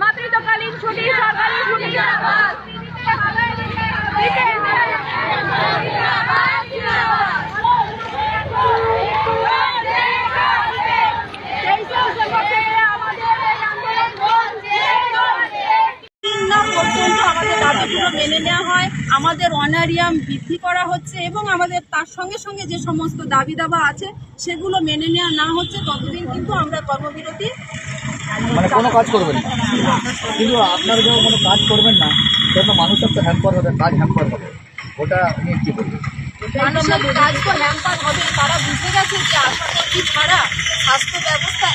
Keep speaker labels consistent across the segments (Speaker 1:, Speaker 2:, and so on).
Speaker 1: মাতৃত্বকালীন ছুটি, সরকারি ছুটি মেনে নেওয়া হয়। আমাদের অনারিয়াম বৃদ্ধি করা হচ্ছে এবং আমাদের তার সঙ্গে সঙ্গে যে সমস্ত দাবি দাবা আছে সেগুলো মেনে নেওয়া না হচ্ছে ততদিন কিন্তু আমরা কর্মবিরতি
Speaker 2: মানে কোনো কাজ করবেন না। কিন্তু আপনারা যখন কোনো কাজ করবেন না তখন মানুষের তো হ্যাম্পার হবে, কাজ হ্যাম্পার হবে, ওটা নিয়ে কী করবেন?
Speaker 1: মানুষের কাজ তো হ্যাম্পার হবে। তারা বুঝে গেছে যে আশাকর্মী ছাড়া স্বাস্থ্য ব্যবস্থা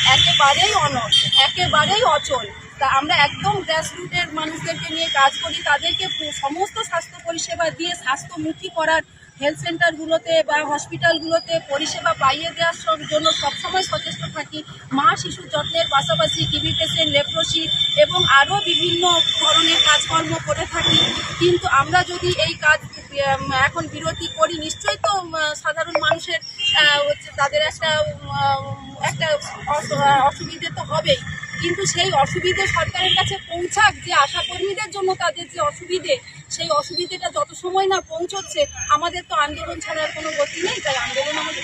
Speaker 1: একেবারেই অচল। তা আমরা একদম গ্রাসরুটের মানুষদেরকে নিয়ে কাজ করি, তাদেরকে সমস্ত স্বাস্থ্য পরিষেবা দিয়ে স্বাস্থ্যমুখী করার হেলথ সেন্টারগুলোতে বা হসপিটালগুলোতে পরিষেবা পাইয়ে দেওয়ার জন্য সবসময় সচেষ্ট থাকি। মা শিশু যত্নের পাশাপাশি টিবি পেশেন্ট, লেপ্রোসি এবং আরও বিভিন্ন ধরনের কাজকর্ম করে থাকি। কিন্তু আমরা যদি এই কাজ এখন বিরতি করি, নিশ্চয়ই তো সাধারণ মানুষের তাদের একটা অসুবিধে তো হবেই। কিন্তু সেই অসুবিধে সরকারের কাছে পৌঁছাক, যে আশাকর্মীদের জন্য তাদের যে অসুবিধে, সেই অসুবিধেটা যত সময় না পৌঁছচ্ছে আমাদের তো আন্দোলন ছাড়ার কোনো গতি নেই। তাই আন্দোলন আমাদের